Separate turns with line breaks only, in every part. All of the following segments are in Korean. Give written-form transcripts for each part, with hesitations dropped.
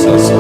주시옵소서.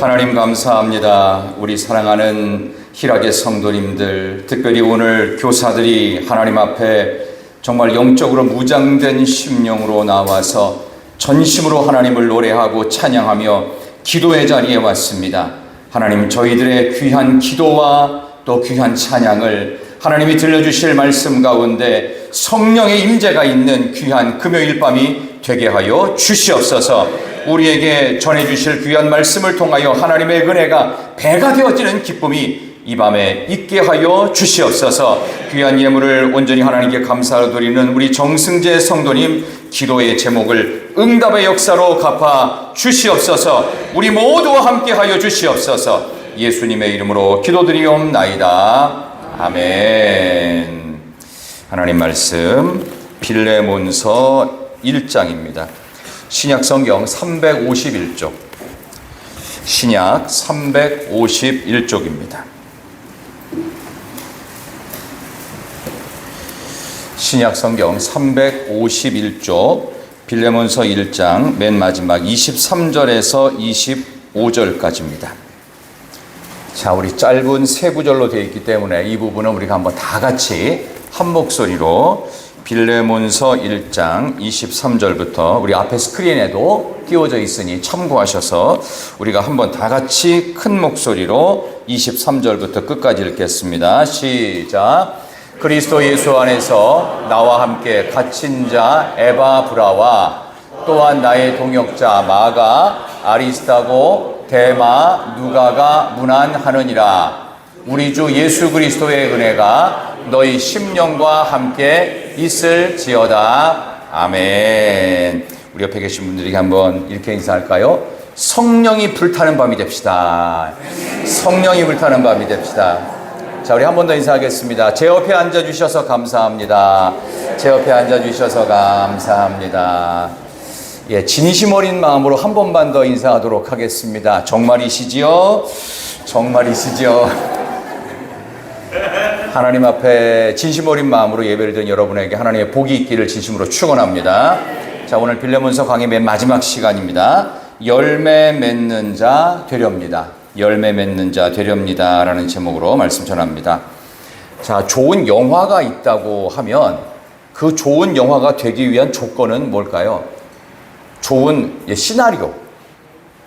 하나님 감사합니다. 우리 사랑하는 희락의 성도님들, 특별히 오늘 교사들이 하나님 앞에 정말 영적으로 무장된 심령으로 나와서 전심으로 하나님을 노래하고 찬양하며 기도의 자리에 왔습니다. 하나님, 저희들의 귀한 기도와 또 귀한 찬양을 하나님이 들려주실 말씀 가운데 성령의 임재가 있는 귀한 금요일 밤이 되게 하여 주시옵소서. 우리에게 전해주실 귀한 말씀을 통하여 하나님의 은혜가 배가 되어지는 기쁨이 이 밤에 있게 하여 주시옵소서. 귀한 예물을 온전히 하나님께 감사를 드리는 우리 정승재 성도님 기도의 제목을 응답의 역사로 갚아 주시옵소서. 우리 모두와 함께 하여 주시옵소서. 예수님의 이름으로 기도드리옵나이다. 아멘. 하나님 말씀 빌레몬서 1장입니다. 신약 성경 351쪽. 신약 351쪽입니다. 신약 성경 351쪽 빌레몬서 1장 맨 마지막 23절에서 25절까지입니다. 자, 우리 짧은 세 구절로 되어 있기 때문에 이 부분은 우리가 한번 다 같이 한 목소리로 빌레몬서 1장 23절부터 우리 앞에 스크린에도 띄워져 있으니 참고하셔서 우리가 한번 다 같이 큰 목소리로 23절부터 끝까지 읽겠습니다. 시작. 그리스도 예수 안에서 나와 함께 갇힌 자 에바브라와 또한 나의 동역자 마가, 아리스타고, 데마, 누가가 문안하느니라. 우리 주 예수 그리스도의 은혜가 너희 심령과 함께 있을지어다. 아멘. 우리 옆에 계신 분들에게 한번 이렇게 인사할까요? 성령이 불타는 밤이 됩시다. 성령이 불타는 밤이 됩시다. 자, 우리 한 번 더 인사하겠습니다. 제 옆에 앉아주셔서 감사합니다. 제 옆에 앉아주셔서 감사합니다. 예, 진심 어린 마음으로 한 번만 더 인사하도록 하겠습니다. 정말이시지요? 정말이시지요? 하나님 앞에 진심 어린 마음으로 예배를 드린 여러분에게 하나님의 복이 있기를 진심으로 축원합니다. 자, 오늘 빌레몬서 강의 맨 마지막 시간입니다. 열매 맺는 자 되렵니다. 열매 맺는 자 되렵니다 라는 제목으로 말씀 전합니다. 자, 좋은 영화가 있다고 하면 그 좋은 영화가 되기 위한 조건은 뭘까요? 좋은 시나리오,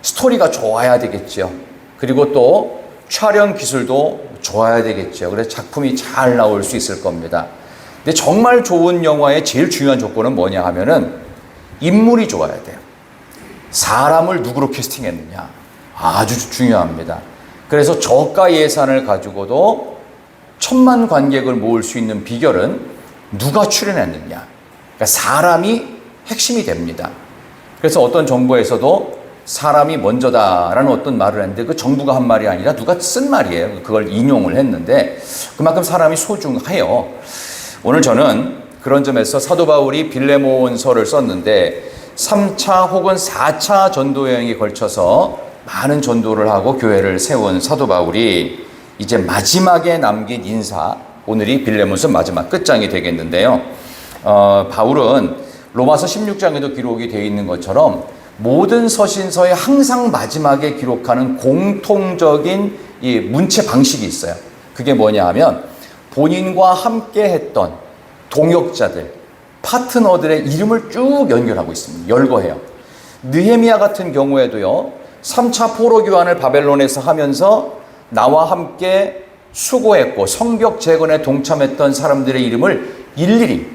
스토리가 좋아야 되겠죠. 그리고 또 촬영 기술도 좋아야 되겠죠. 그래서 작품이 잘 나올 수 있을 겁니다. 근데 정말 좋은 영화의 제일 중요한 조건은 뭐냐 하면은 인물이 좋아야 돼요. 사람을 누구로 캐스팅했느냐. 아주 중요합니다. 그래서 저가 예산을 가지고도 1000만 관객을 모을 수 있는 비결은 누가 출연했느냐. 그러니까 사람이 핵심이 됩니다. 그래서 어떤 정부에서도 사람이 먼저다라는 어떤 말을 했는데 그 정부가 한 말이 아니라 누가 쓴 말이에요. 그걸 인용을 했는데 그만큼 사람이 소중해요. 오늘 저는 그런 점에서 사도 바울이 빌레몬서를 썼는데 3차 혹은 4차 전도 여행에 걸쳐서 많은 전도를 하고 교회를 세운 사도 바울이 이제 마지막에 남긴 인사, 오늘이 빌레몬서 마지막 끝장이 되겠는데요. 바울은 로마서 16장에도 기록이 되어 있는 것처럼 모든 서신서에 항상 마지막에 기록하는 공통적인 이 문체 방식이 있어요. 그게 뭐냐 하면 본인과 함께 했던 동역자들, 파트너들의 이름을 쭉 연결하고 있습니다. 열거해요. 느헤미야 같은 경우에도요, 3차 포로 교환을 바벨론에서 하면서 나와 함께 수고했고 성벽 재건에 동참했던 사람들의 이름을 일일이,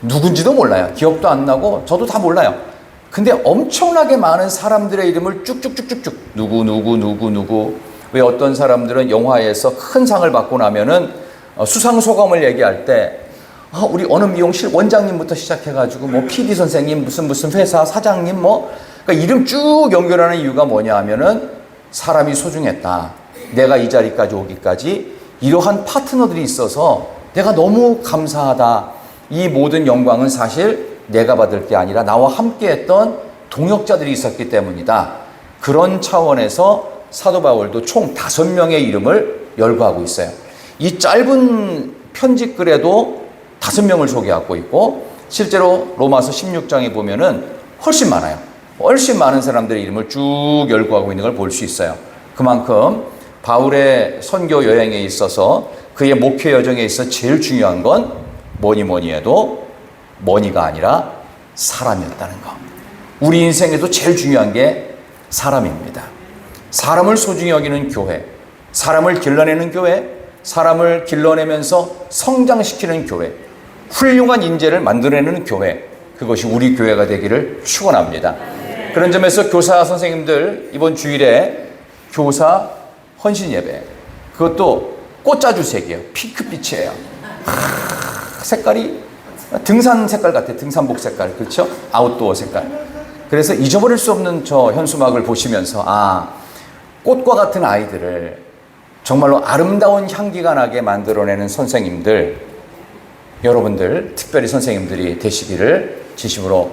누군지도 몰라요. 기억도 안 나고 저도 다 몰라요. 근데 엄청나게 많은 사람들의 이름을 쭉쭉쭉쭉쭉 누구 왜 어떤 사람들은 영화에서 큰 상을 받고 나면은 수상 소감을 얘기할 때 우리 어느 미용실 원장님부터 시작해가지고 뭐 PD 선생님 무슨 회사 사장님 그러니까 이름 쭉 연결하는 이유가 뭐냐 하면은 사람이 소중했다. 내가 이 자리까지 오기까지 이러한 파트너들이 있어서 내가 너무 감사하다. 이 모든 영광은 사실 내가 받을 게 아니라 나와 함께 했던 동역자들이 있었기 때문이다. 그런 차원에서 사도 바울도 총 5명의 이름을 열거하고 있어요. 이 짧은 편지글에도 5명을 소개하고 있고 실제로 로마서 16장에 보면은 훨씬 많아요. 훨씬 많은 사람들의 이름을 쭉 열거하고 있는 걸 볼 수 있어요. 그만큼 바울의 선교 여행에 있어서 그의 목회 여정에 있어 제일 중요한 건 뭐니 해도 머니가 아니라 사람이었다는 거. 우리 인생에도 제일 중요한 게 사람입니다. 사람을 소중히 여기는 교회, 사람을 길러내는 교회, 사람을 길러내면서 성장시키는 교회, 훌륭한 인재를 만들어내는 교회, 그것이 우리 교회가 되기를 축원합니다. 그런 점에서 교사 선생님들 이번 주일에 교사 헌신 예배, 그것도 꽃자주색이에요. 핑크빛이에요. 색깔이 등산 색깔 같아요. 등산복 색깔, 그렇죠? 아웃도어 색깔. 그래서 잊어버릴 수 없는 저 현수막을 보시면서 꽃과 같은 아이들을 정말로 아름다운 향기가 나게 만들어내는 선생님들, 여러분들 특별히 선생님들이 되시기를 진심으로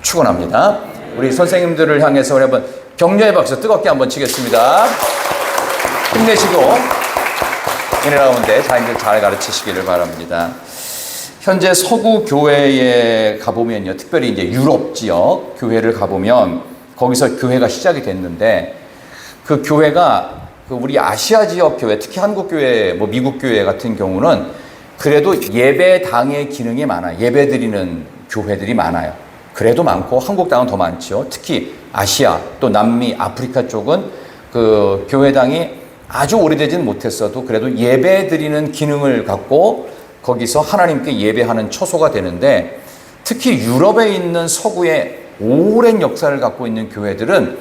축원합니다. 우리 선생님들을 향해서 우리 한번 격려의 박수 뜨겁게 한번 치겠습니다. 힘내시고 은혜 가운데 자녀들 잘 가르치시기를 바랍니다. 현재 서구 교회에 가보면요, 특별히 이제 유럽 지역 교회를 가보면 거기서 교회가 시작이 됐는데 그 교회가 우리 아시아 지역 교회, 특히 한국 교회, 미국 교회 같은 경우는 그래도 예배당의 기능이 많아요. 예배 드리는 교회들이 많아요. 그래도 많고 한국당은 더 많죠. 특히 아시아 또 남미, 아프리카 쪽은 그 교회당이 아주 오래되진 못했어도 그래도 예배 드리는 기능을 갖고 거기서 하나님께 예배하는 처소가 되는데, 특히 유럽에 있는 서구의 오랜 역사를 갖고 있는 교회들은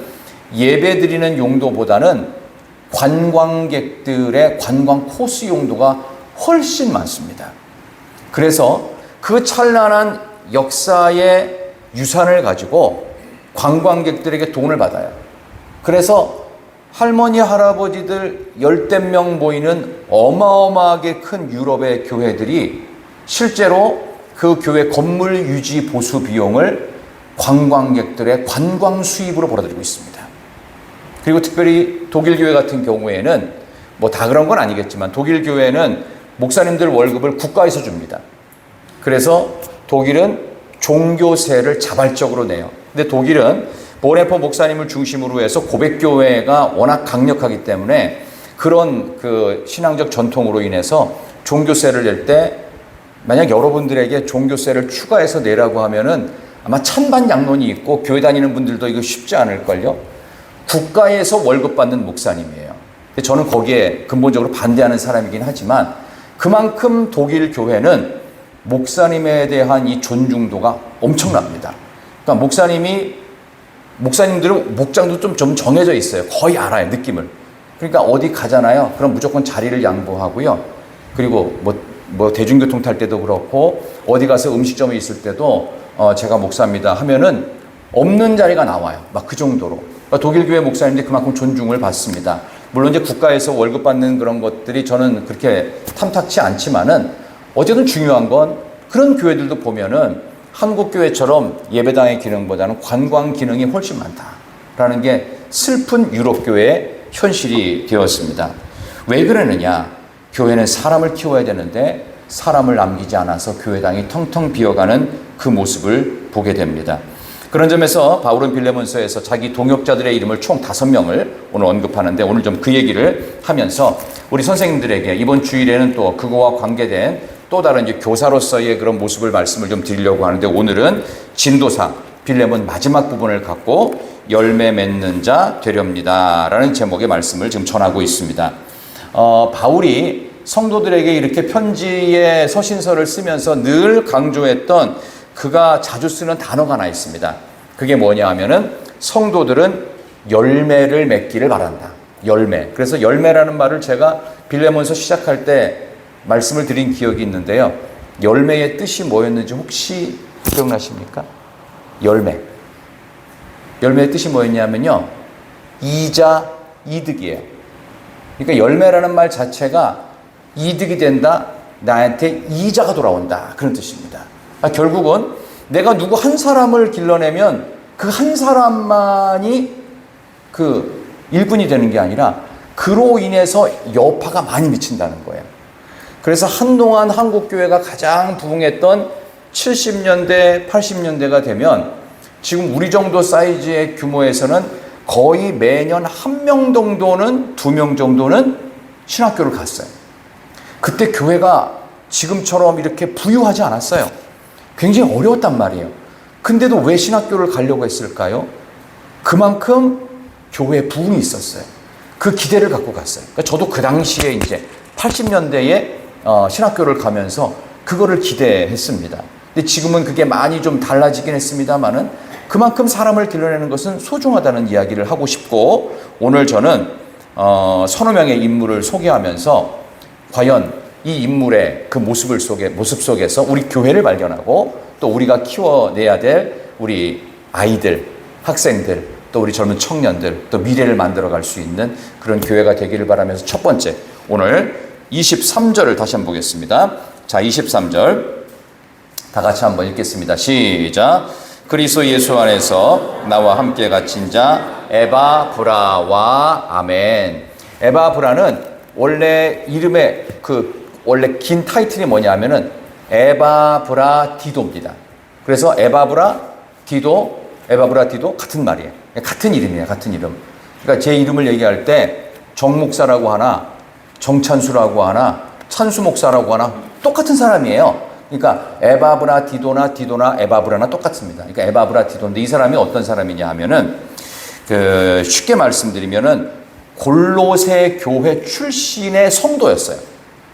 예배 드리는 용도보다는 관광객들의 관광 코스 용도가 훨씬 많습니다. 그래서 그 찬란한 역사의 유산을 가지고 관광객들에게 돈을 받아요. 그래서 할머니, 할아버지들 열댓 명 모이는 어마어마하게 큰 유럽의 교회들이 실제로 그 교회 건물 유지 보수 비용을 관광객들의 관광 수입으로 벌어들이고 있습니다. 그리고 특별히 독일 교회 같은 경우에는 다 그런 건 아니겠지만 독일 교회는 목사님들 월급을 국가에서 줍니다. 그래서 독일은 종교세를 자발적으로 내요. 근데 독일은 보네퍼 목사님을 중심으로 해서 고백교회가 워낙 강력하기 때문에 그런 그 신앙적 전통으로 인해서 종교세를 낼 때 만약 여러분들에게 종교세를 추가해서 내라고 하면은 아마 찬반양론이 있고 교회 다니는 분들도 이거 쉽지 않을걸요. 국가에서 월급 받는 목사님이에요. 저는 거기에 근본적으로 반대하는 사람이긴 하지만 그만큼 독일 교회는 목사님에 대한 이 존중도가 엄청납니다. 그러니까 목사님들은 목장도 좀 정해져 있어요. 거의 알아요, 느낌을. 그러니까 어디 가잖아요. 그럼 무조건 자리를 양보하고요. 그리고 대중교통 탈 때도 그렇고 어디 가서 음식점에 있을 때도 제가 목사입니다 하면은 없는 자리가 나와요. 막 그 정도로. 그러니까 독일 교회 목사님들이 그만큼 존중을 받습니다. 물론 이제 국가에서 월급 받는 그런 것들이 저는 그렇게 탐탁치 않지만은 어쨌든 중요한 건 그런 교회들도 보면은 한국 교회처럼 예배당의 기능보다는 관광 기능이 훨씬 많다라는 게 슬픈 유럽 교회의 현실이 되었습니다. 왜 그러느냐? 교회는 사람을 키워야 되는데 사람을 남기지 않아서 교회당이 텅텅 비어가는 그 모습을 보게 됩니다. 그런 점에서 바울은 빌레몬서에서 자기 동역자들의 이름을 총 5명을 오늘 언급하는데 오늘 좀 그 얘기를 하면서 우리 선생님들에게 이번 주일에는 또 그거와 관계된 또 다른 이제 교사로서의 그런 모습을 말씀을 좀 드리려고 하는데 오늘은 진도사 빌레몬 마지막 부분을 갖고 열매 맺는 자 되렵니다 라는 제목의 말씀을 지금 전하고 있습니다. 바울이 성도들에게 이렇게 편지의 서신서를 쓰면서 늘 강조했던 그가 자주 쓰는 단어가 하나 있습니다. 그게 뭐냐 하면은 성도들은 열매를 맺기를 바란다. 열매. 그래서 열매라는 말을 제가 빌레몬서 시작할 때 말씀을 드린 기억이 있는데요. 열매의 뜻이 뭐였는지 혹시 기억나십니까? 열매. 열매의 뜻이 뭐였냐면요. 이자, 이득이에요. 그러니까 열매라는 말 자체가 이득이 된다. 나한테 이자가 돌아온다. 그런 뜻입니다. 결국은 내가 누구 한 사람을 길러내면 그 한 사람만이 그 일꾼이 되는 게 아니라 그로 인해서 여파가 많이 미친다는 거예요. 그래서 한동안 한국교회가 가장 부흥했던 70년대, 80년대가 되면 지금 우리 정도 사이즈의 규모에서는 거의 매년 1명 정도는, 2명 정도는 신학교를 갔어요. 그때 교회가 지금처럼 이렇게 부유하지 않았어요. 굉장히 어려웠단 말이에요. 근데도 왜 신학교를 가려고 했을까요? 그만큼 교회에 부흥이 있었어요. 그 기대를 갖고 갔어요. 그러니까 저도 그 당시에 이제 80년대에 신학교를 가면서 그거를 기대했습니다. 근데 지금은 그게 많이 좀 달라지긴 했습니다만은 그만큼 사람을 길러내는 것은 소중하다는 이야기를 하고 싶고, 오늘 저는 서너 명의 인물을 소개하면서 과연 이 인물의 그 모습 속에서 우리 교회를 발견하고 또 우리가 키워내야 될 우리 아이들, 학생들, 또 우리 젊은 청년들, 또 미래를 만들어갈 수 있는 그런 교회가 되기를 바라면서 첫 번째, 오늘 23절을 다시 한번 보겠습니다. 자, 23절 다 같이 한번 읽겠습니다. 시작. 그리스도 예수 안에서 나와 함께 갇힌 자 에바브라와 아멘. 에바브라는 원래 이름의 원래 긴 타이틀이 뭐냐면은 에바브라 디도입니다. 그래서 에바브라 디도 같은 말이에요. 같은 이름이에요. 같은 이름. 그러니까 제 이름을 얘기할 때 정목사라고 하나, 정찬수라고 하나, 찬수목사라고 하나 똑같은 사람이에요. 그러니까 에바브라 디도나 에바브라나 똑같습니다. 그러니까 에바브라 디도인데 이 사람이 어떤 사람이냐 하면은 쉽게 말씀드리면은 골로새 교회 출신의 성도였어요.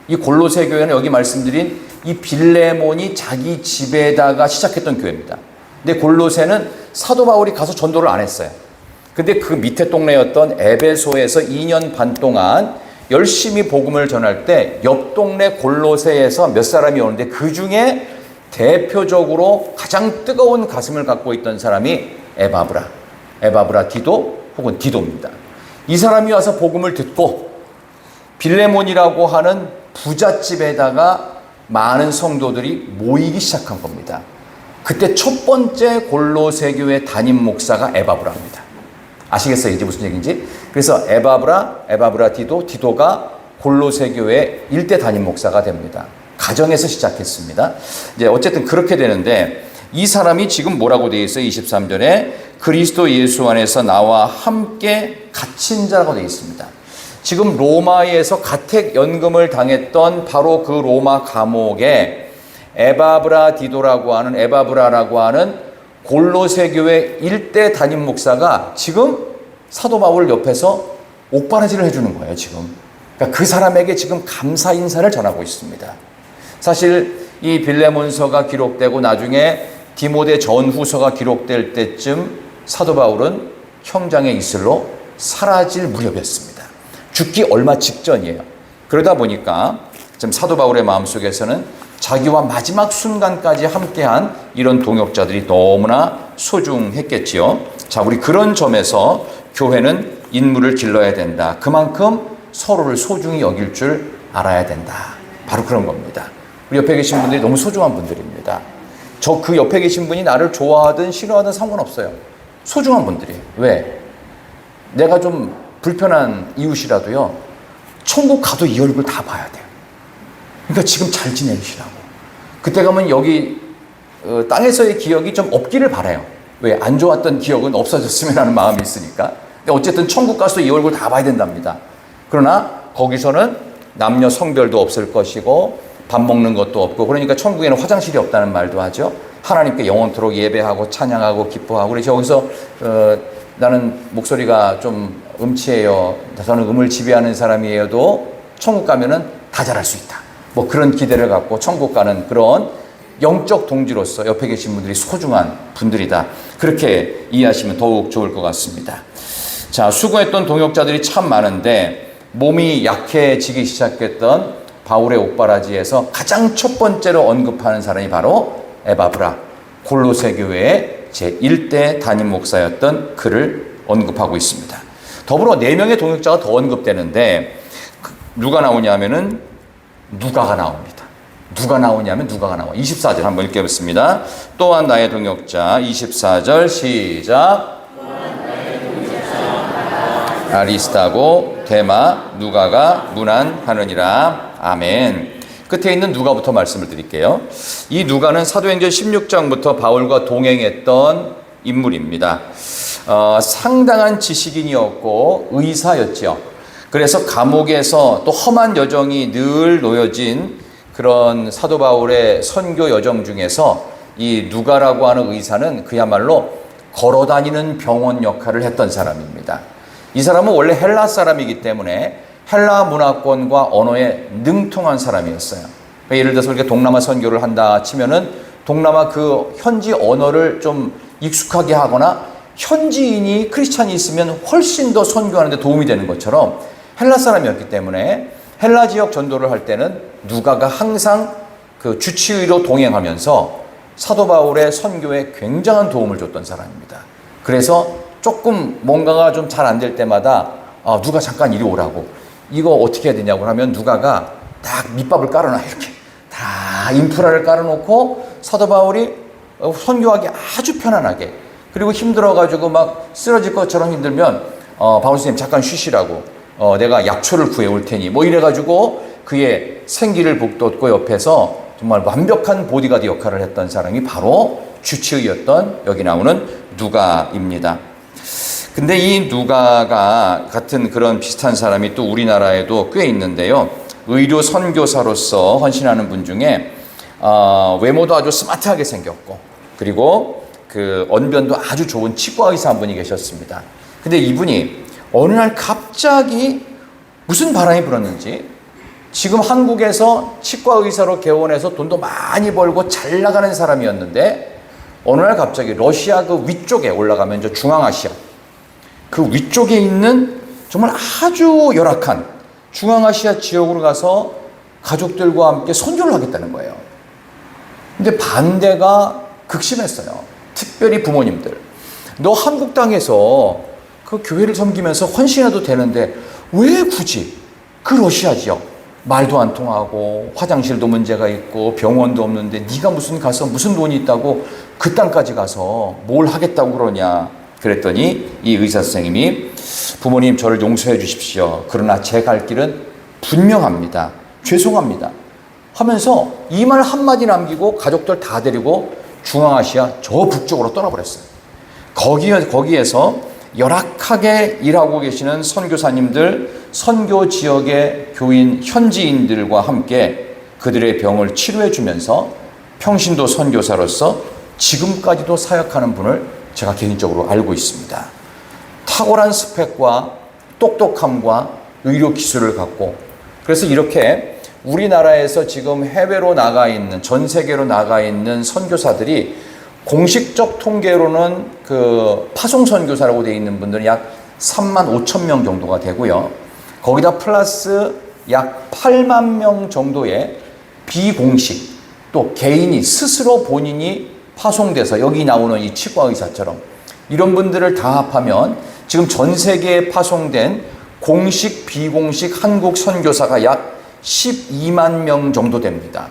이 골로새 교회는 여기 말씀드린 이 빌레몬이 자기 집에다가 시작했던 교회입니다. 근데 골로새는 사도 바울이 가서 전도를 안 했어요. 근데 그 밑에 동네였던 에베소에서 2년 반 동안 열심히 복음을 전할 때 옆 동네 골로새에서 몇 사람이 오는데 그 중에 대표적으로 가장 뜨거운 가슴을 갖고 있던 사람이 에바브라 디도 혹은 디도입니다. 이 사람이 와서 복음을 듣고 빌레몬이라고 하는 부잣집에다가 많은 성도들이 모이기 시작한 겁니다. 그때 첫 번째 골로새 교회 담임 목사가 에바브라입니다. 아시겠어요? 이제 무슨 얘기인지? 그래서 에바브라 디도가 골로새 교회 일대 담임 목사가 됩니다. 가정에서 시작했습니다. 이제 어쨌든 그렇게 되는데 이 사람이 지금 뭐라고 되어 있어요? 23절에 그리스도 예수 안에서 나와 함께 갇힌 자라고 되어 있습니다. 지금 로마에서 가택 연금을 당했던 바로 그 로마 감옥에 에바브라라고 하는 골로새 교회 일대 담임 목사가 지금 사도 바울 옆에서 옥바라지를 해주는 거예요, 지금. 그러니까 그 사람에게 지금 감사 인사를 전하고 있습니다. 사실 이 빌레몬서가 기록되고 나중에 디모데 전후서가 기록될 때쯤 사도 바울은 형장의 이슬로 사라질 무렵이었습니다. 죽기 얼마 직전이에요. 그러다 보니까 지금 사도 바울의 마음속에서는 자기와 마지막 순간까지 함께한 이런 동역자들이 너무나 소중했겠지요. 자, 우리 그런 점에서 교회는 인물을 길러야 된다. 그만큼 서로를 소중히 여길 줄 알아야 된다. 바로 그런 겁니다. 우리 옆에 계신 분들이 너무 소중한 분들입니다. 저 그 옆에 계신 분이 나를 좋아하든 싫어하든 상관없어요. 소중한 분들이에요. 왜? 내가 좀 불편한 이웃이라도요, 천국 가도 이 얼굴 다 봐야 돼요. 그러니까 지금 잘 지내시라고. 그때 가면 여기 땅에서의 기억이 좀 없기를 바라요. 왜? 안 좋았던 기억은 없어졌으면 하는 마음이 있으니까. 근데 어쨌든 천국 가서 이 얼굴 다 봐야 된답니다. 그러나 거기서는 남녀 성별도 없을 것이고 밥 먹는 것도 없고, 그러니까 천국에는 화장실이 없다는 말도 하죠. 하나님께 영원토록 예배하고 찬양하고 기뻐하고. 그래서 여기서 나는 목소리가 좀 음치예요, 저는 음을 지배하는 사람이에요도 천국 가면은 다 잘할 수 있다. 뭐 그런 기대를 갖고 천국 가는 그런 영적 동지로서 옆에 계신 분들이 소중한 분들이다. 그렇게 이해하시면 더욱 좋을 것 같습니다. 자, 수고했던 동역자들이 참 많은데 몸이 약해지기 시작했던 바울의 옥바라지에서 가장 첫 번째로 언급하는 사람이 바로 에바브라, 골로새 교회의 제1대 담임 목사였던 그를 언급하고 있습니다. 더불어 4명의 동역자가 더 언급되는데 누가 나오냐면은 누가가 나옵니다. 누가 나오냐면 누가가 나와. 24절 한번 읽겠습니다. 또한 나의 동역자 24절 시작. 아리스타고 데마 누가가 문안하느니라. 아멘. 끝에 있는 누가부터 말씀을 드릴게요. 이 누가는 사도행전 16장부터 바울과 동행했던 인물입니다. 상당한 지식인이었고 의사였죠. 그래서 감옥에서 또 험한 여정이 늘 놓여진 그런 사도 바울의 선교 여정 중에서 이 누가라고 하는 의사는 그야말로 걸어다니는 병원 역할을 했던 사람입니다. 이 사람은 원래 헬라 사람이기 때문에 헬라 문화권과 언어에 능통한 사람이었어요. 그러니까 예를 들어서 이렇게 동남아 선교를 한다 치면은 동남아 그 현지 언어를 좀 익숙하게 하거나 현지인이 크리스찬이 있으면 훨씬 더 선교하는 데 도움이 되는 것처럼 헬라 사람이었기 때문에 헬라 지역 전도를 할 때는 누가가 항상 그 주치의로 동행하면서 사도 바울의 선교에 굉장한 도움을 줬던 사람입니다. 그래서 조금 뭔가가 좀 잘 안 될 때마다 누가 잠깐 이리 오라고, 이거 어떻게 해야 되냐고 하면 누가가 딱 밑밥을 깔아놔. 이렇게 다 인프라를 깔아놓고 사도 바울이 선교하기 아주 편안하게, 그리고 힘들어가지고 막 쓰러질 것처럼 힘들면 바울 선생님 잠깐 쉬시라고, 내가 약초를 구해올 테니 뭐 이래가지고 그의 생기를 북돋고 옆에서 정말 완벽한 보디가드 역할을 했던 사람이 바로 주치의였던 여기 나오는 누가입니다. 근데 이 누가가 같은 그런 비슷한 사람이 또 우리나라에도 꽤 있는데요. 의료 선교사로서 헌신하는 분 중에 외모도 아주 스마트하게 생겼고, 그리고 그 언변도 아주 좋은 치과 의사 한 분이 계셨습니다. 근데 이분이 어느 날 갑자기 무슨 바람이 불었는지 지금 한국에서 치과 의사로 개원해서 돈도 많이 벌고 잘 나가는 사람이었는데 어느 날 갑자기 러시아 그 위쪽에 올라가면 저 중앙아시아 그 위쪽에 있는 정말 아주 열악한 중앙아시아 지역으로 가서 가족들과 함께 선교를 하겠다는 거예요. 근데 반대가 극심했어요. 특별히 부모님들. 너 한국 땅에서 그 교회를 섬기면서 헌신해도 되는데 왜 굳이 그 러시아 지역, 말도 안 통하고 화장실도 문제가 있고 병원도 없는데 네가 무슨 가서 무슨 돈이 있다고 그 땅까지 가서 뭘 하겠다고 그러냐. 그랬더니 이 의사 선생님이 부모님 저를 용서해 주십시오. 그러나 제 갈 길은 분명합니다. 죄송합니다. 하면서 이 말 한마디 남기고 가족들 다 데리고 중앙아시아 저 북쪽으로 떠나버렸어요. 거기에서 열악하게 일하고 계시는 선교사님들, 선교 지역의 교인, 현지인들과 함께 그들의 병을 치료해 주면서 평신도 선교사로서 지금까지도 사역하는 분을 제가 개인적으로 알고 있습니다. 탁월한 스펙과 똑똑함과 의료 기술을 갖고, 그래서 이렇게 우리나라에서 지금 해외로 나가 있는, 전 세계로 나가 있는 선교사들이 공식적 통계로는 그 파송 선교사라고 되어 있는 분들은 약 3만 5천 명 정도가 되고요. 거기다 플러스 약 8만 명 정도의 비공식, 또 개인이 스스로 본인이 파송돼서 여기 나오는 이 치과 의사처럼 이런 분들을 다 합하면 지금 전 세계에 파송된 공식, 비공식 한국 선교사가 약 12만 명 정도 됩니다.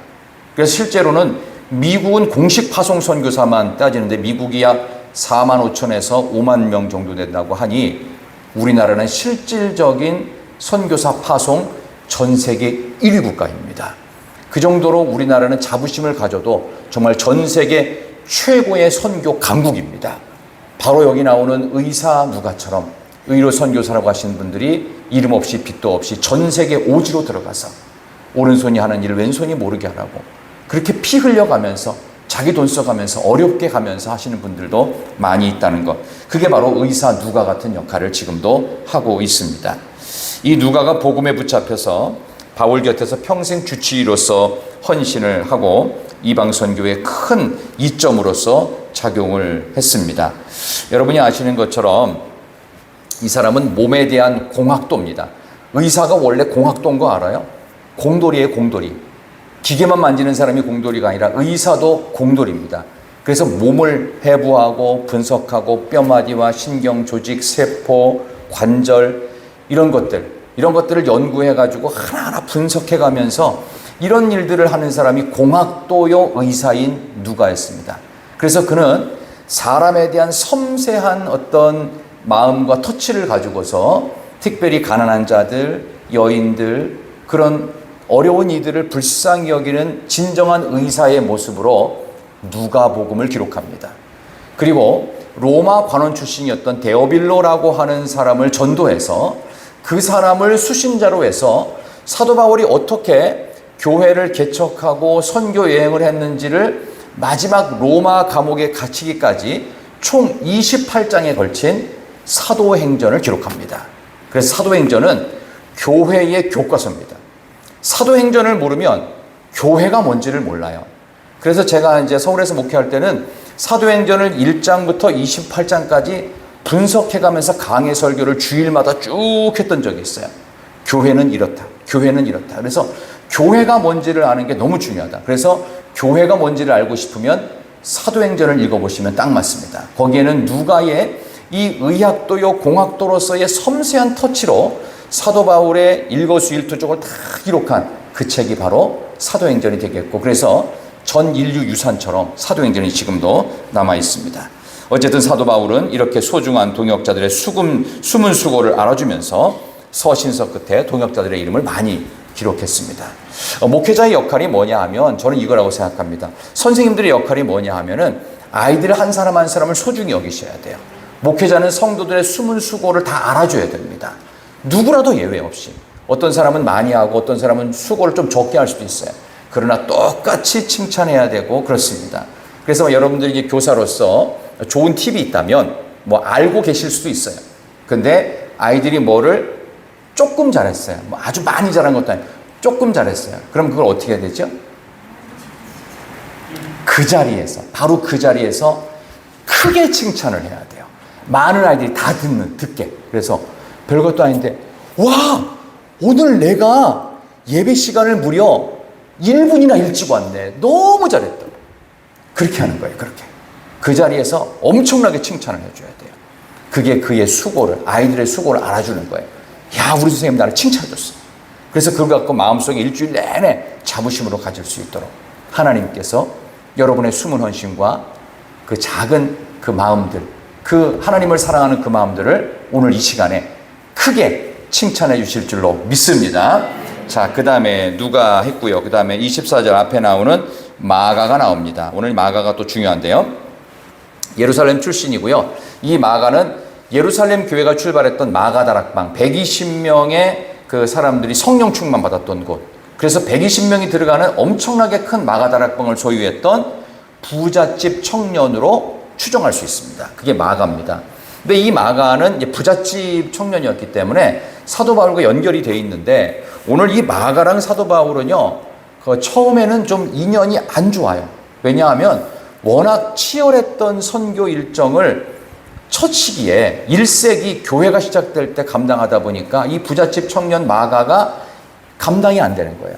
그래서 실제로는 미국은 공식 파송 선교사만 따지는데 미국이 약 4만 5천에서 5만 명 정도 된다고 하니 우리나라는 실질적인 선교사 파송 전 세계 1위 국가입니다. 그 정도로 우리나라는 자부심을 가져도 정말 전 세계 최고의 선교 강국입니다. 바로 여기 나오는 의사 누가처럼 의료 선교사라고 하시는 분들이 이름 없이 빚도 없이 전 세계 오지로 들어가서 오른손이 하는 일을 왼손이 모르게 하라고 그렇게 피 흘려가면서 자기 돈 써가면서 어렵게 가면서 하시는 분들도 많이 있다는 것. 그게 바로 의사 누가 같은 역할을 지금도 하고 있습니다. 이 누가가 복음에 붙잡혀서 바울 곁에서 평생 주치의로서 헌신을 하고 이방 선교의 큰 이점으로서 작용을 했습니다. 여러분이 아시는 것처럼 이 사람은 몸에 대한 공학도입니다. 의사가 원래 공학도인 거 알아요? 공돌이에요, 공돌이. 기계만 만지는 사람이 공돌이가 아니라 의사도 공돌입니다. 그래서 몸을 해부하고 분석하고 뼈마디와 신경 조직, 세포, 관절 이런 것들을 연구해가지고 하나하나 분석해가면서 이런 일들을 하는 사람이 공학도요 의사인 누가였습니다. 그래서 그는 사람에 대한 섬세한 어떤 마음과 터치를 가지고서 특별히 가난한 자들, 여인들, 그런 어려운 이들을 불쌍히 여기는 진정한 의사의 모습으로 누가복음을 기록합니다. 그리고 로마 관원 출신이었던 데오빌로라고 하는 사람을 전도해서 그 사람을 수신자로 해서 사도 바울이 어떻게 교회를 개척하고 선교 여행을 했는지를 마지막 로마 감옥에 갇히기까지 총 28장에 걸친 사도행전을 기록합니다. 그래서 사도행전은 교회의 교과서입니다. 사도행전을 모르면 교회가 뭔지를 몰라요. 그래서 제가 이제 서울에서 목회할 때는 사도행전을 1장부터 28장까지 분석해가면서 강해 설교를 주일마다 쭉 했던 적이 있어요. 교회는 이렇다. 교회는 이렇다. 그래서 교회가 뭔지를 아는 게 너무 중요하다. 그래서 교회가 뭔지를 알고 싶으면 사도행전을 읽어보시면 딱 맞습니다. 거기에는 누가의 이 의학도요 공학도로서의 섬세한 터치로 사도 바울의 일거수일투족을 다 기록한 그 책이 바로 사도행전이 되겠고, 그래서 전 인류 유산처럼 사도행전이 지금도 남아 있습니다. 어쨌든 사도 바울은 이렇게 소중한 동역자들의 숨은 수고를 알아주면서 서신서 끝에 동역자들의 이름을 많이 기록했습니다. 목회자의 역할이 뭐냐 하면 저는 이거라고 생각합니다. 선생님들의 역할이 뭐냐 하면은 아이들 한 사람 한 사람을 소중히 여기셔야 돼요. 목회자는 성도들의 숨은 수고를 다 알아줘야 됩니다. 누구라도 예외 없이. 어떤 사람은 많이 하고 어떤 사람은 수고를 좀 적게 할 수도 있어요. 그러나 똑같이 칭찬해야 되고 그렇습니다. 그래서 여러분들이 이제 교사로서 좋은 팁이 있다면 뭐 알고 계실 수도 있어요. 근데 아이들이 뭐를 조금 잘했어요. 뭐 아주 많이 잘한 것도 아니고 조금 잘했어요. 그럼 그걸 어떻게 해야 되죠? 그 자리에서, 바로 그 자리에서 크게 칭찬을 해야 돼요. 많은 아이들이 다 듣게. 그래서 별것도 아닌데, 와! 오늘 내가 예배 시간을 무려 1분이나 일찍 왔네. 너무 잘했다. 그렇게 하는 거예요. 그렇게. 그 자리에서 엄청나게 칭찬을 해줘야 돼요. 그게 그의 수고를, 아이들의 수고를 알아주는 거예요. 야, 우리 선생님 나를 칭찬해줬어. 그래서 그걸 갖고 마음속에 일주일 내내 자부심으로 가질 수 있도록 하나님께서 여러분의 숨은 헌신과 그 작은 그 마음들, 그 하나님을 사랑하는 그 마음들을 오늘 이 시간에 크게 칭찬해 주실 줄로 믿습니다. 자, 그 다음에 누가 했고요. 그 다음에 24절 앞에 나오는 마가가 나옵니다. 오늘 마가가 또 중요한데요. 예루살렘 출신이고요. 이 마가는 예루살렘 교회가 출발했던 마가다락방 120명의 그 사람들이 성령 충만 받았던 곳. 그래서 120명이 들어가는 엄청나게 큰 마가다락방을 소유했던 부잣집 청년으로 추정할 수 있습니다. 그게 마가입니다. 근데 이 마가는 이제 부잣집 청년이었기 때문에 사도 바울과 연결이 되어 있는데 오늘 이 마가랑 사도 바울은요, 그 처음에는 좀 인연이 안 좋아요. 왜냐하면 워낙 치열했던 선교 일정을 첫 시기에 1세기 교회가 시작될 때 감당하다 보니까 이 부잣집 청년 마가가 감당이 안 되는 거예요.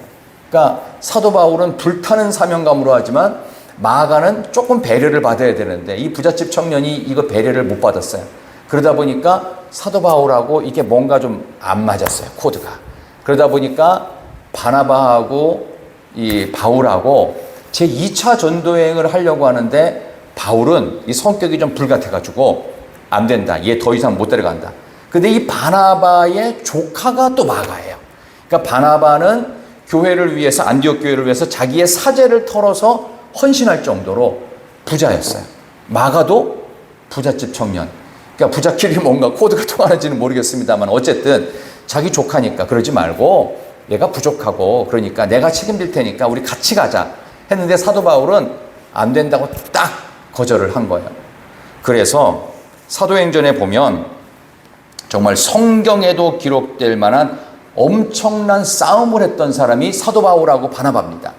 그러니까 사도 바울은 불타는 사명감으로 하지만 마가는 조금 배려를 받아야 되는데 이 부잣집 청년이 이거 배려를 못 받았어요. 그러다 보니까 사도 바울하고 이게 뭔가 좀 안 맞았어요. 코드가. 그러다 보니까 바나바하고 이 바울하고 제2차 전도여행을 하려고 하는데 바울은 이 성격이 좀 불같아가지고 안 된다. 얘 더 이상 못 데려간다. 근데 이 바나바의 조카가 또 마가예요. 그러니까 바나바는 교회를 위해서, 안디옥 교회를 위해서 자기의 사제를 털어서 헌신할 정도로 부자였어요. 마가도 부잣집 청년. 그러니까 부자끼리 뭔가 코드가 통하는지는 모르겠습니다만 어쨌든 자기 조카니까 그러지 말고 얘가 부족하고 그러니까 내가 책임질 테니까 우리 같이 가자 했는데 사도 바울은 안 된다고 딱 거절을 한 거예요. 그래서 사도행전에 보면 정말 성경에도 기록될 만한 엄청난 싸움을 했던 사람이 사도 바울하고 바나바입니다.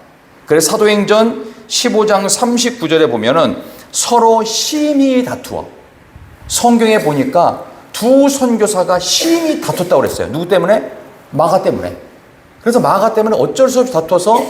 그래서 사도행전 15장 39절에 보면은 서로 심히 다투어, 성경에 보니까 두 선교사가 심히 다퉜다고 그랬어요. 누구 때문에? 마가 때문에. 그래서 마가 때문에 어쩔 수 없이 다투어서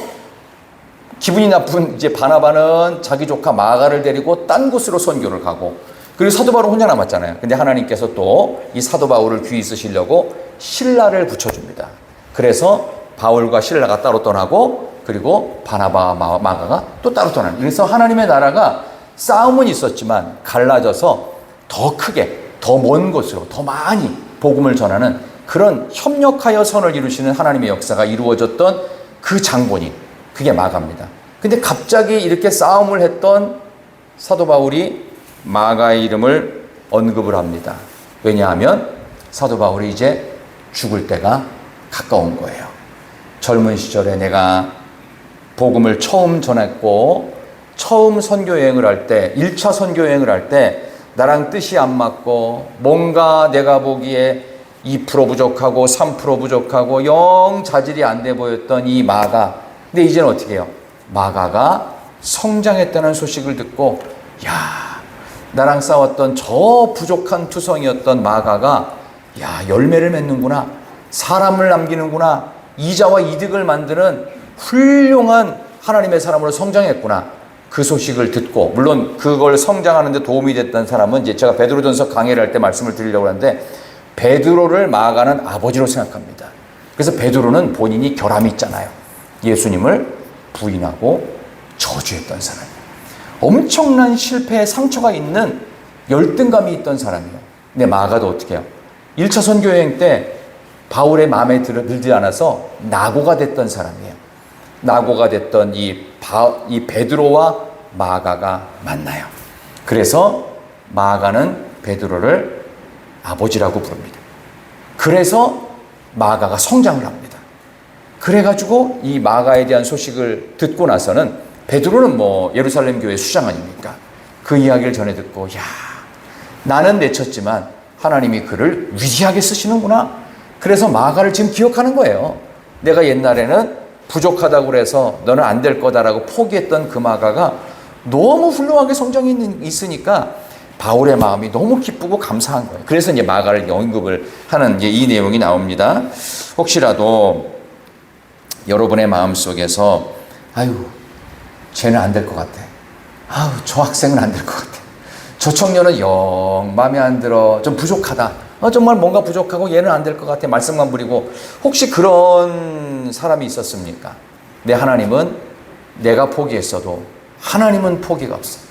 기분이 나쁜 이제 바나바는 자기 조카 마가를 데리고 딴 곳으로 선교를 가고, 그리고 사도 바울은 혼자 남았잖아요. 근데 하나님께서 또 이 사도 바울을 귀히 쓰시려고 실라를 붙여줍니다. 그래서 바울과 실라가 따로 떠나고 그리고 바나바와 마가가 또 따로 떠나는. 그래서 하나님의 나라가 싸움은 있었지만 갈라져서 더 크게, 더 먼 곳으로, 더 많이 복음을 전하는 그런 협력하여 선을 이루시는 하나님의 역사가 이루어졌던 그 장본이 그게 마가입니다. 근데 갑자기 이렇게 싸움을 했던 사도 바울이 마가의 이름을 언급을 합니다. 왜냐하면 사도 바울이 이제 죽을 때가 가까운 거예요. 젊은 시절에 내가 복음을 처음 전했고 처음 선교 여행을 할 때, 1차 선교 여행을 할 때 나랑 뜻이 안 맞고 뭔가 내가 보기에 2% 부족하고 3% 부족하고 영 자질이 안 돼 보였던 이 마가, 근데 이제는 어떻게 해요? 마가가 성장했다는 소식을 듣고, 야, 나랑 싸웠던 저 부족한 투성이었던 마가가 야, 열매를 맺는구나, 사람을 남기는구나, 이자와 이득을 만드는 훌륭한 하나님의 사람으로 성장했구나, 그 소식을 듣고, 물론 그걸 성장하는 데 도움이 됐던 사람은 이제 제가 베드로전서 강해를 할 때 말씀을 드리려고 하는데, 베드로를 마가는 아버지로 생각합니다. 그래서 베드로는 본인이 결함이 있잖아요. 예수님을 부인하고 저주했던 사람이에요. 엄청난 실패에 상처가 있는 열등감이 있던 사람이에요. 근데 마가도 어떻게 해요? 1차 선교여행 때 바울의 마음에 들지 않아서 낙오가 됐던 사람이에요. 낙오가 됐던 이 베드로와 마가가 만나요. 그래서 마가는 베드로를 아버지라고 부릅니다. 그래서 마가가 성장을 합니다. 그래가지고 이 마가에 대한 소식을 듣고 나서는, 베드로는 뭐 예루살렘 교회 수장 아닙니까? 그 이야기를 전해 듣고, 야, 나는 내쳤지만 하나님이 그를 위대하게 쓰시는구나. 그래서 마가를 지금 기억하는 거예요. 내가 옛날에는 부족하다고 그래서 너는 안 될 거다라고 포기했던 그 마가가 너무 훌륭하게 성장이 있으니까 바울의 마음이 너무 기쁘고 감사한 거예요. 그래서 이제 마가를 언급을 하는 이제 이 내용이 나옵니다. 혹시라도 여러분의 마음 속에서, 아유, 쟤는 안 될 것 같아. 아유, 저 학생은 안 될 것 같아. 저 청년은 영 마음에 안 들어. 좀 부족하다. 정말 뭔가 부족하고 얘는 안 될 것 같아. 말씀만 부리고. 혹시 그런 사람이 있었습니까? 내 하나님은 내가 포기했어도 하나님은 포기가 없어요.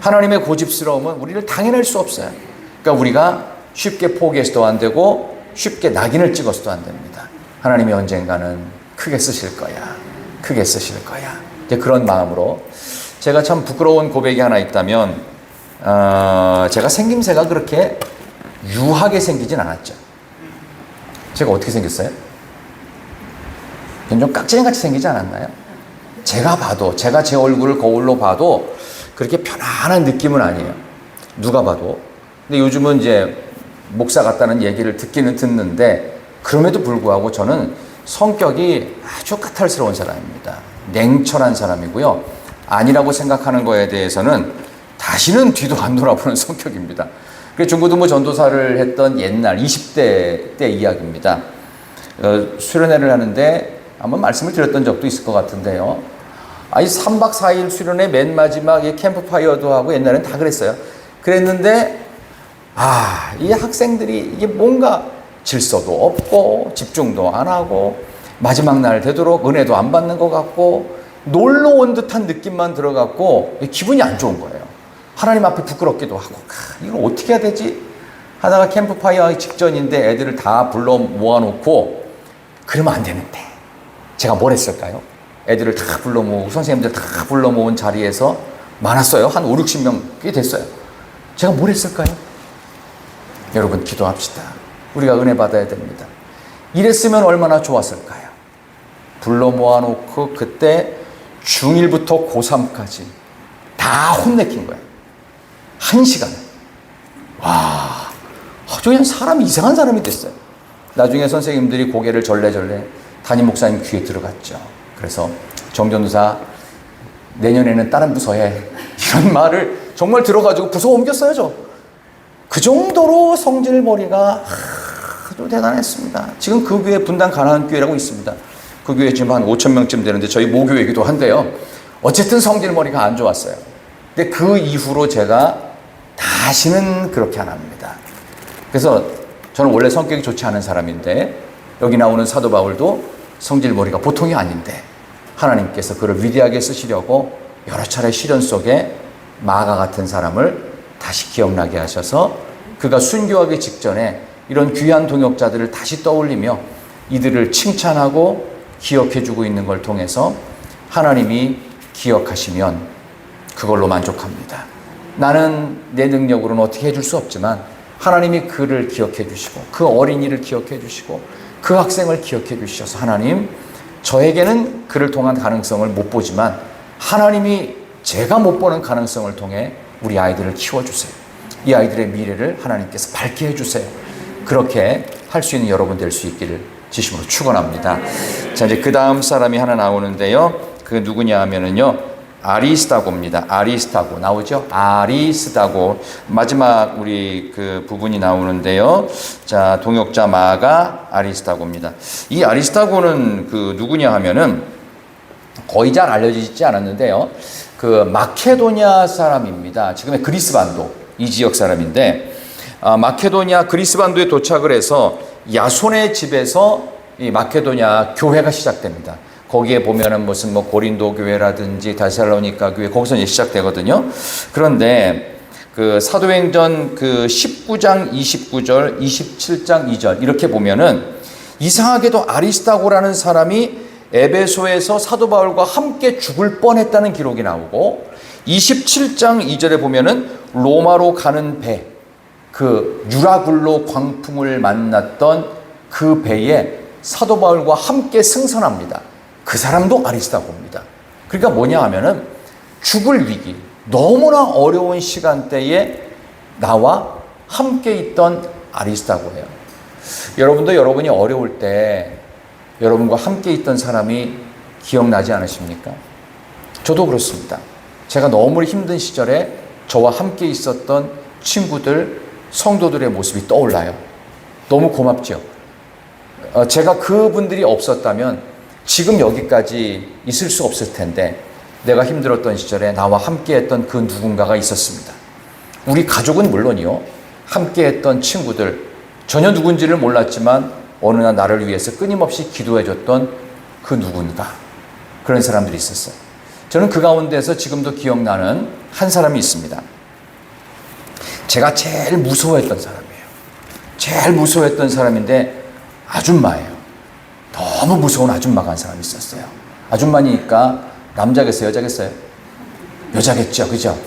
하나님의 고집스러움은 우리를 당해낼 수 없어요. 그러니까 우리가 쉽게 포기해서도 안 되고 쉽게 낙인을 찍어서도 안 됩니다. 하나님이 언젠가는 크게 쓰실 거야. 크게 쓰실 거야. 이제 그런 마음으로, 제가 참 부끄러운 고백이 하나 있다면, 제가 생김새가 그렇게 유하게 생기진 않았죠. 제가 어떻게 생겼어요? 좀 깍지같이 생기지 않았나요? 제가 제 얼굴을 거울로 봐도 그렇게 편안한 느낌은 아니에요. 누가 봐도. 근데 요즘은 이제 목사 같다는 얘기를 듣기는 듣는데, 그럼에도 불구하고 저는 성격이 아주 까탈스러운 사람입니다. 냉철한 사람이고요. 아니라고 생각하는 거에 대해서는 다시는 뒤도 안 돌아보는 성격입니다. 그 중고등부 전도사를 했던 옛날 20대 때 이야기입니다. 수련회를 하는데 한번 말씀을 드렸던 적도 있을 것 같은데요. 3박 4일 수련회 맨 마지막에 캠프파이어도 하고, 옛날엔 다 그랬어요. 그랬는데, 이 학생들이 이게 뭔가 질서도 없고, 집중도 안 하고, 마지막 날 되도록 은혜도 안 받는 것 같고, 놀러 온 듯한 느낌만 들어갔고, 기분이 안 좋은 거예요. 하나님 앞에 부끄럽기도 하고, 이걸 어떻게 해야 되지? 하다가 캠프파이어 직전인데 애들을 다 불러 모아놓고, 그러면 안 되는데. 제가 뭘 했을까요? 애들을 다 불러 모으고, 선생님들 다 불러 모은 자리에서 많았어요. 한 5, 60명 꽤 됐어요. 제가 뭘 했을까요? 여러분, 기도합시다. 우리가 은혜 받아야 됩니다. 이랬으면 얼마나 좋았을까요? 불러 모아놓고 그때 중1부터 고3까지 다 혼내킨 거예요. 1시간을. 와, 그냥 사람이 이상한 사람이 됐어요. 나중에 선생님들이 고개를 절레절레 담임 목사님 귀에 들어갔죠. 그래서 정전도사, 내년에는 다른 부서에, 이런 말을 정말 들어가지고 부서 옮겼어요, 저. 그 정도로 성질머리가 아주 대단했습니다. 지금 그 교회 분당 가나안 교회라고 있습니다. 그 교회 지금 한 5,000명쯤 되는데 저희 모교이기도 한데요. 어쨌든 성질머리가 안 좋았어요. 근데 그 이후로 제가 다시는 그렇게 안 합니다. 그래서 저는 원래 성격이 좋지 않은 사람인데, 여기 나오는 사도 바울도 성질머리가 보통이 아닌데 하나님께서 그를 위대하게 쓰시려고 여러 차례 시련 속에 마가 같은 사람을 다시 기억나게 하셔서, 그가 순교하기 직전에 이런 귀한 동역자들을 다시 떠올리며 이들을 칭찬하고 기억해주고 있는 걸 통해서 하나님이 기억하시면 그걸로 만족합니다. 나는 내 능력으로는 어떻게 해줄 수 없지만 하나님이 그를 기억해 주시고 그 어린이를 기억해 주시고 그 학생을 기억해 주셔서 하나님 저에게는 그를 통한 가능성을 못 보지만 하나님이 제가 못 보는 가능성을 통해 우리 아이들을 키워주세요. 이 아이들의 미래를 하나님께서 밝게 해주세요. 그렇게 할 수 있는 여러분 될 수 있기를 진심으로 축원합니다. 자, 이제 그 다음 사람이 하나 나오는데요. 그 누구냐 하면은요, 아리스다고입니다. 아리스다고 나오죠? 아리스다고. 마지막 우리 그 부분이 나오는데요. 자, 동역자 마가 아리스다고입니다. 이 아리스다고는 그 누구냐 하면은 거의 잘 알려지지 않았는데요. 그 마케도니아 사람입니다. 지금의 그리스 반도 이 지역 사람인데 마케도니아 그리스 반도에 도착을 해서 야손의 집에서 이 마케도니아 교회가 시작됩니다. 거기에 보면은 무슨 뭐 고린도 교회라든지 다살로니가 교회 거기서 이제 시작되거든요. 그런데 그 사도행전 그 19장 29절, 27장 2절 이렇게 보면은 이상하게도 아리스다고라는 사람이 에베소에서 사도 바울과 함께 죽을 뻔했다는 기록이 나오고 27장 2절에 보면은 로마로 가는 배, 그 유라굴로 광풍을 만났던 그 배에 사도 바울과 함께 승선합니다. 그 사람도 아리스다고입니다. 그러니까 뭐냐 하면은 죽을 위기, 너무나 어려운 시간대에 나와 함께 있던 아리스다고예요. 여러분도 여러분이 어려울 때 여러분과 함께 있던 사람이 기억나지 않으십니까? 저도 그렇습니다. 제가 너무 힘든 시절에 저와 함께 있었던 친구들, 성도들의 모습이 떠올라요. 너무 고맙죠. 제가 그분들이 없었다면 지금 여기까지 있을 수 없을 텐데 내가 힘들었던 시절에 나와 함께했던 그 누군가가 있었습니다. 우리 가족은 물론이요. 함께했던 친구들, 전혀 누군지를 몰랐지만 어느 날 나를 위해서 끊임없이 기도해줬던 그 누군가, 그런 사람들이 있었어요. 저는 그 가운데서 지금도 기억나는 한 사람이 있습니다. 제가 제일 무서워했던 사람이에요. 제일 무서워했던 사람인데 아줌마예요. 너무 무서운 아줌마가 한 사람이 있었어요. 아줌마니까 남자겠어요? 여자겠어요? 여자겠죠. 그죠?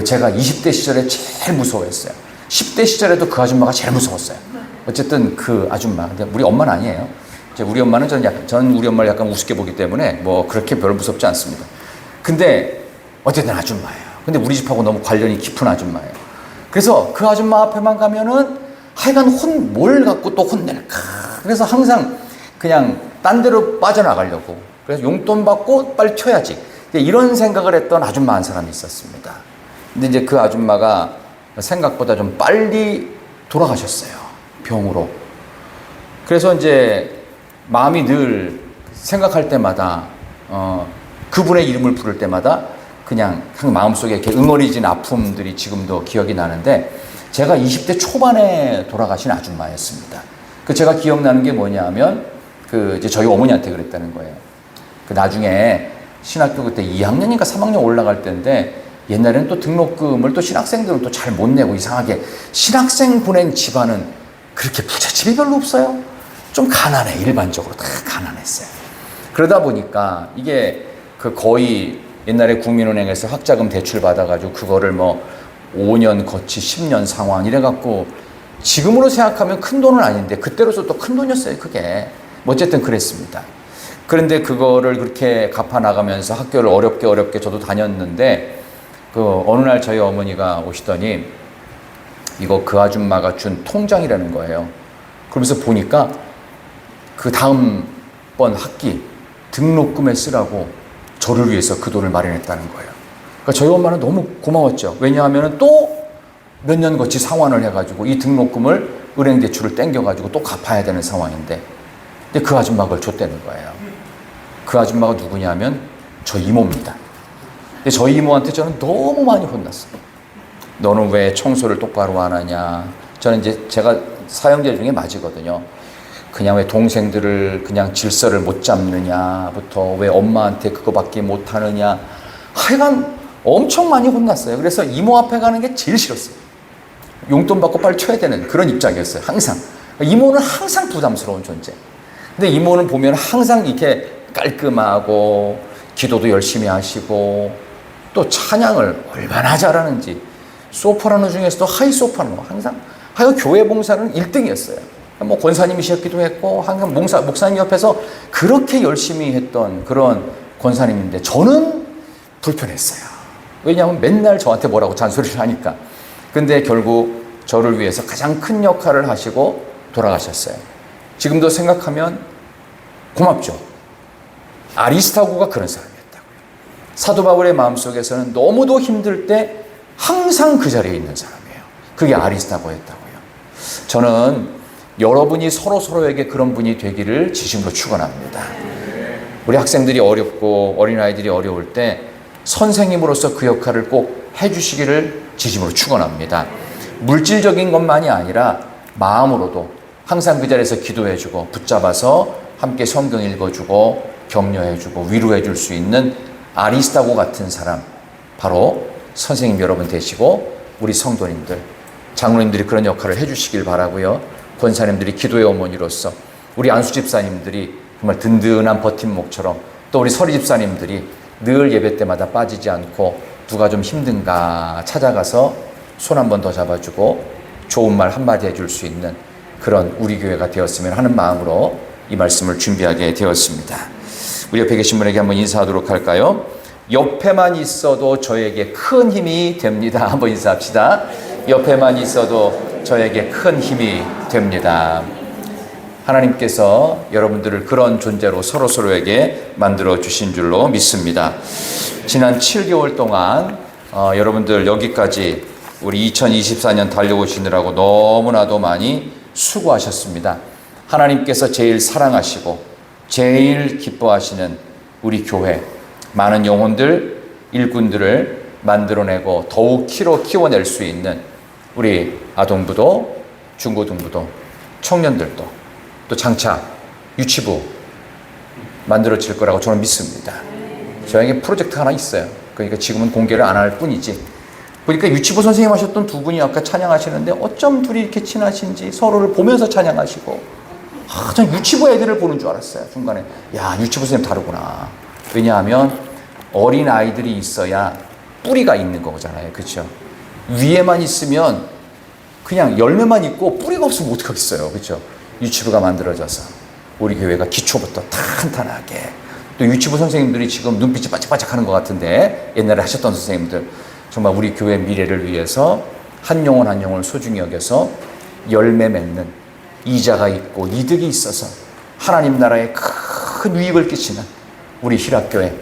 제가 20대 시절에 제일 무서워했어요. 10대 시절에도 그 아줌마가 제일 무서웠어요. 어쨌든 그 아줌마. 근데 우리 엄마는 아니에요. 우리 엄마는 저는 우리 엄마를 약간 우습게 보기 때문에 뭐 그렇게 별로 무섭지 않습니다. 근데 어쨌든 아줌마예요. 근데 우리 집하고 너무 관련이 깊은 아줌마예요. 그래서 그 아줌마 앞에만 가면은 하여간 뭘 갖고 또 혼낼까. 그래서 항상 그냥 딴 데로 빠져나가려고. 그래서 용돈 받고 빨리 튀어야지. 이런 생각을 했던 아줌마 한 사람이 있었습니다. 근데 이제 그 아줌마가 생각보다 좀 빨리 돌아가셨어요. 병으로. 그래서 이제 마음이 늘 생각할 때마다 그분의 이름을 부를 때마다 그냥 마음속에 이렇게 응어리진 아픔들이 지금도 기억이 나는데 제가 20대 초반에 돌아가신 아줌마였습니다. 제가 기억나는 게 뭐냐면 이제 저희 어머니한테 그랬다는 거예요. 나중에 신학교 그때 2학년인가 3학년 올라갈 때인데 옛날에는 또 등록금을 또 신학생들은 또 잘 못 내고 이상하게 신학생 보낸 집안은 그렇게 부잣집이 별로 없어요. 좀 가난해. 일반적으로 다 가난했어요. 그러다 보니까 이게 거의 옛날에 국민은행에서 학자금 대출 받아가지고 그거를 뭐 5년 거치 10년 상환 이래갖고 지금으로 생각하면 큰 돈은 아닌데 그때로서 또 큰 돈이었어요. 그게. 어쨌든 그랬습니다. 그런데 그거를 그렇게 갚아나가면서 학교를 어렵게 저도 다녔는데 어느 날 저희 어머니가 오시더니 이거 그 아줌마가 준 통장이라는 거예요. 그러면서 보니까 그 다음번 학기 등록금에 쓰라고 저를 위해서 그 돈을 마련했다는 거예요. 그러니까 저희 엄마는 너무 고마웠죠. 왜냐하면 또 몇 년 거치 상환을 해가지고 이 등록금을 은행 대출을 땡겨가지고 또 갚아야 되는 상황인데 근데 그 아줌마가 그걸 줬다는 거예요. 그 아줌마가 누구냐면 저 이모입니다. 근데 저희 이모한테 저는 너무 많이 혼났어요. 너는 왜 청소를 똑바로 안 하냐. 저는 이제 제가 사형제 중에 맞이거든요. 그냥 왜 동생들을 그냥 질서를 못 잡느냐부터 왜 엄마한테 그거밖에 못 하느냐. 하여간 엄청 많이 혼났어요. 그래서 이모 앞에 가는 게 제일 싫었어요. 용돈 받고 빨리 쳐야 되는 그런 입장이었어요. 항상. 이모는 항상 부담스러운 존재. 근데 이모는 보면 항상 이렇게 깔끔하고 기도도 열심히 하시고 또 찬양을 얼마나 잘하는지 소프라노 중에서도 하이 소프라노, 항상 하여 교회 봉사는 1등이었어요. 뭐 권사님이셨기도 했고 항상 목사님 옆에서 그렇게 열심히 했던 그런 권사님인데 저는 불편했어요. 왜냐하면 맨날 저한테 뭐라고 잔소리를 하니까. 근데 결국 저를 위해서 가장 큰 역할을 하시고 돌아가셨어요. 지금도 생각하면 고맙죠. 아리스타고가 그런 사람이었다고요. 사도 바울의 마음속에서는 너무도 힘들 때 항상 그 자리에 있는 사람이에요. 그게 아리스타고였다고요. 저는 여러분이 서로에게 그런 분이 되기를 진심으로 축원합니다. 우리 학생들이 어렵고 어린아이들이 어려울 때 선생님으로서 그 역할을 꼭 해주시기를 진심으로 축원합니다. 물질적인 것만이 아니라 마음으로도 항상 그 자리에서 기도해주고 붙잡아서 함께 성경 읽어주고 격려해주고 위로해줄 수 있는 아리스타고 같은 사람, 바로 선생님 여러분 되시고 우리 성도님들, 장로님들이 그런 역할을 해주시길 바라고요. 권사님들이 기도의 어머니로서 우리 안수 집사님들이 정말 든든한 버팀목처럼 또 우리 서리 집사님들이 늘 예배 때마다 빠지지 않고 누가 좀 힘든가 찾아가서 손 한 번 더 잡아주고 좋은 말 한마디 해줄 수 있는 그런 우리 교회가 되었으면 하는 마음으로 이 말씀을 준비하게 되었습니다. 우리 옆에 계신 분에게 한번 인사하도록 할까요? 옆에만 있어도 저에게 큰 힘이 됩니다. 한번 인사합시다. 옆에만 있어도 저에게 큰 힘이 됩니다. 하나님께서 여러분들을 그런 존재로 서로에게 만들어 주신 줄로 믿습니다. 지난 7개월 동안 여러분들 여기까지 우리 2024년 달려오시느라고 너무나도 많이 수고하셨습니다. 하나님께서 제일 사랑하시고 제일 기뻐하시는 우리 교회, 많은 영혼들, 일꾼들을 만들어내고 더욱 키워낼 수 있는 우리 아동부도, 중고등부도, 청년들도 또 장차 유치부 만들어질 거라고 저는 믿습니다. 저에게 프로젝트 하나 있어요. 그러니까 지금은 공개를 안 할 뿐이지. 그러니까 유치부 선생님 하셨던 두 분이 아까 찬양하시는데 어쩜 둘이 이렇게 친하신지 서로를 보면서 찬양하시고, 전 유치부 애들을 보는 줄 알았어요. 중간에 야, 유치부 선생님 다르구나. 왜냐하면 어린 아이들이 있어야 뿌리가 있는 거잖아요. 그렇죠? 위에만 있으면 그냥 열매만 있고 뿌리가 없으면 어떡하겠어요. 그렇죠? 유치부가 만들어져서 우리 교회가 기초부터 탄탄하게, 또 유치부 선생님들이 지금 눈빛이 반짝반짝 하는 것 같은데 옛날에 하셨던 선생님들 정말 우리 교회 미래를 위해서 한 영혼 한 영혼을 소중히 여겨서 열매 맺는, 이자가 있고 이득이 있어서 하나님 나라에 큰 유익을 끼치는 우리 희락교회,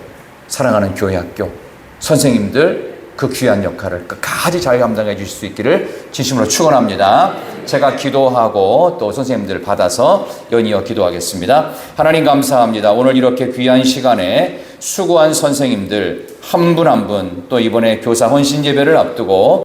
사랑하는 교회학교 선생님들, 그 귀한 역할을 끝까지 잘 감당해 주실 수 있기를 진심으로 축원합니다. 제가 기도하고 또 선생님들 받아서 연이어 기도하겠습니다. 하나님 감사합니다. 오늘 이렇게 귀한 시간에 수고한 선생님들 한 분 한 분, 또 이번에 교사 헌신 예배를 앞두고